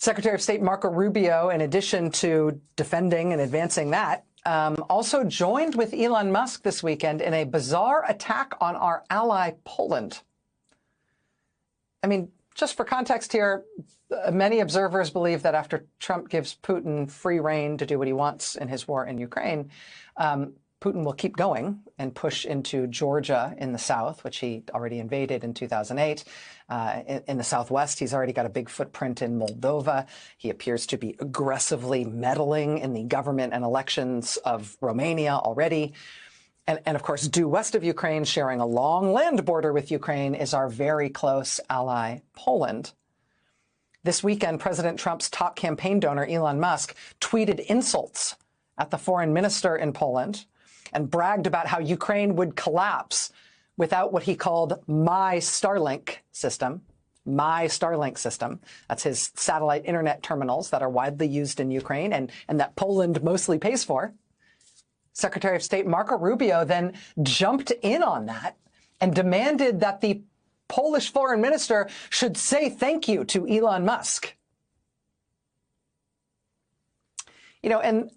Secretary of State Marco Rubio, in addition to defending and advancing that, also joined with Elon Musk this weekend in a bizarre attack on our ally Poland. I mean, just for context here, many observers believe that after Trump gives Putin free rein to do what he wants in his war in Ukraine, Putin will keep going and push into Georgia in the south, which he already invaded in 2008. In the southwest, he's already got a big footprint in Moldova. He appears to be aggressively meddling in the government and elections of Romania already. And of course, due west of Ukraine, sharing a long land border with Ukraine, is our very close ally, Poland. This weekend, President Trump's top campaign donor, Elon Musk, tweeted insults at the foreign minister in Poland and bragged about how Ukraine would collapse without what he called my Starlink system. My Starlink system. That's his satellite internet terminals that are widely used in Ukraine and that Poland mostly pays for. Secretary of State Marco Rubio then jumped in on that and demanded that the Polish foreign minister should say thank you to Elon Musk. You know, and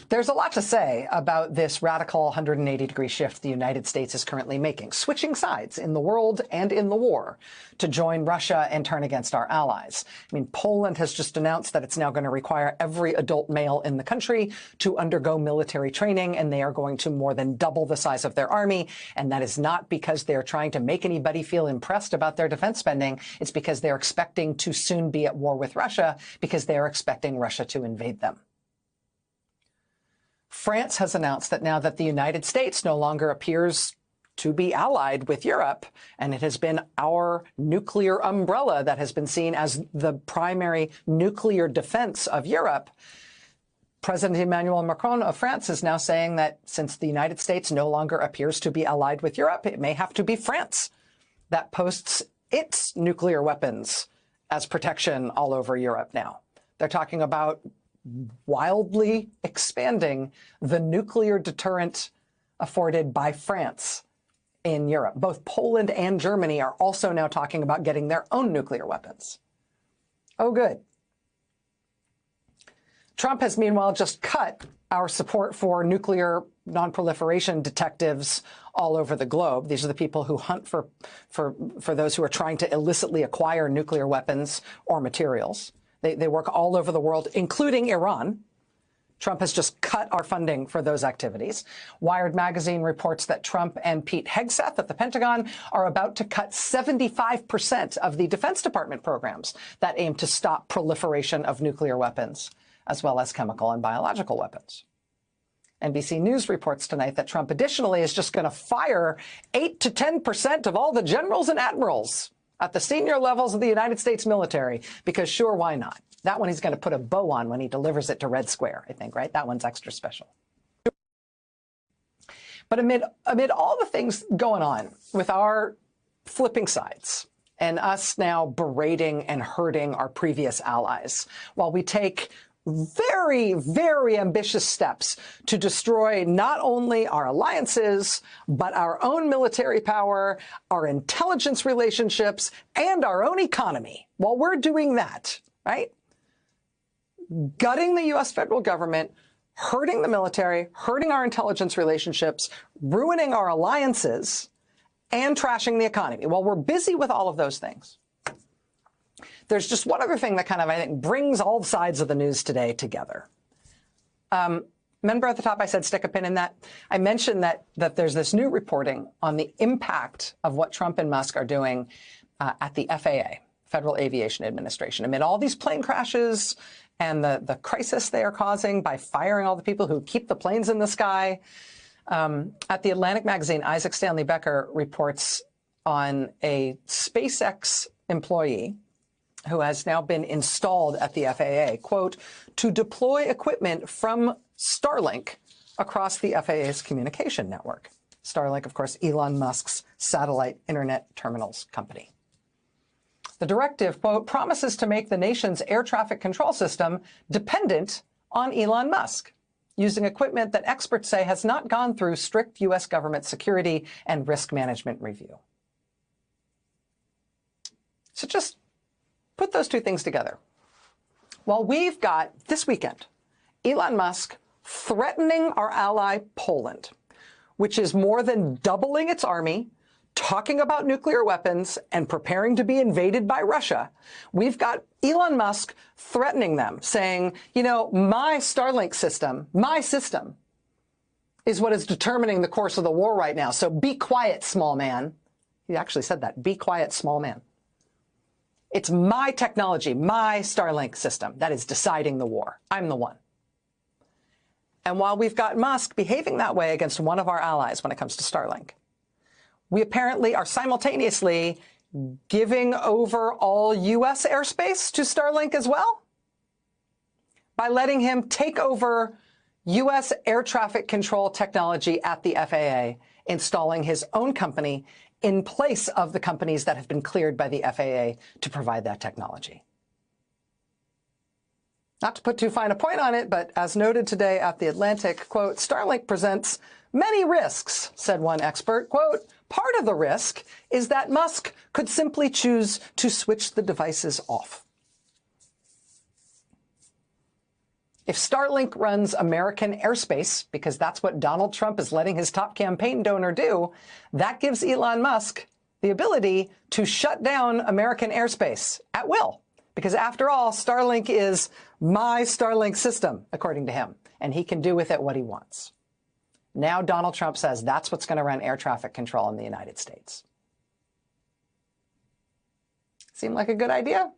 there's a lot to say about this radical 180-degree shift the United States is currently making, switching sides in the world and in the war to join Russia and turn against our allies. I mean, Poland has just announced that it's now going to require every adult male in the country to undergo military training, and they are going to more than double the size of their army. And that is not because they're trying to make anybody feel impressed about their defense spending. It's because they're expecting to soon be at war with Russia because they're expecting Russia to invade them. France has announced that now that the United States no longer appears to be allied with Europe, and it has been our nuclear umbrella that has been seen as the primary nuclear defense of Europe, President Emmanuel Macron of France is now saying that since the United States no longer appears to be allied with Europe, it may have to be France that posts its nuclear weapons as protection all over Europe now. They're talking about wildly expanding the nuclear deterrent afforded by France in Europe. Both Poland and Germany are also now talking about getting their own nuclear weapons. Oh, good. Trump has meanwhile just cut our support for nuclear nonproliferation detectives all over the globe. These are the people who hunt for those who are trying to illicitly acquire nuclear weapons or materials. They work all over the world, including Iran. Trump has just cut our funding for those activities. Wired magazine reports that Trump and Pete Hegseth at the Pentagon are about to cut 75% of the Defense Department programs that aim to stop proliferation of nuclear weapons, as well as chemical and biological weapons. NBC News reports tonight that Trump additionally is just going to fire 8 to 10% of all the generals and admirals at the senior levels of the United States military, because sure, why not? That one he's going to put a bow on when he delivers it to Red Square, I think, right? That one's extra special. But amid all the things going on with our flipping sides and us now berating and hurting our previous allies, while we take very, very ambitious steps to destroy not only our alliances, but our own military power, our intelligence relationships, and our own economy. While we're doing that, right? Gutting the U.S. federal government, hurting the military, hurting our intelligence relationships, ruining our alliances, and trashing the economy. While we're busy with all of those things, there's just one other thing that kind of, I think, brings all sides of the news today together. Remember at the top I said stick a pin in that? I mentioned that there's this new reporting on the impact of what Trump and Musk are doing at the FAA, Federal Aviation Administration. Amid all these plane crashes and the crisis they are causing by firing all the people who keep the planes in the sky. At the Atlantic magazine, Isaac Stanley Becker reports on a SpaceX employee who has now been installed at the FAA, quote, to deploy equipment from Starlink across the FAA's communication network. Starlink, of course, Elon Musk's satellite internet terminals company. The directive, quote, promises to make the nation's air traffic control system dependent on Elon Musk, using equipment that experts say has not gone through strict U.S. government security and risk management review. So just put those two things together. Well, we've got, this weekend, Elon Musk threatening our ally Poland, which is more than doubling its army, talking about nuclear weapons, and preparing to be invaded by Russia. We've got Elon Musk threatening them, saying, you know, my Starlink system, my system, is what is determining the course of the war right now. So be quiet, small man. He actually said that. Be quiet, small man. It's my technology, my Starlink system that is deciding the war. I'm the one. And while we've got Musk behaving that way against one of our allies when it comes to Starlink, we apparently are simultaneously giving over all U.S. airspace to Starlink as well by letting him take over U.S. air traffic control technology at the FAA, installing his own company in place of the companies that have been cleared by the FAA to provide that technology. Not to put too fine a point on it, but as noted today at The Atlantic, quote, Starlink presents many risks, said one expert. Quote, part of the risk is that Musk could simply choose to switch the devices off. If Starlink runs American airspace, because that's what Donald Trump is letting his top campaign donor do, that gives Elon Musk the ability to shut down American airspace at will. Because after all, Starlink is my Starlink system, according to him, and he can do with it what he wants. Now Donald Trump says that's what's going to run air traffic control in the United States. Seem like a good idea?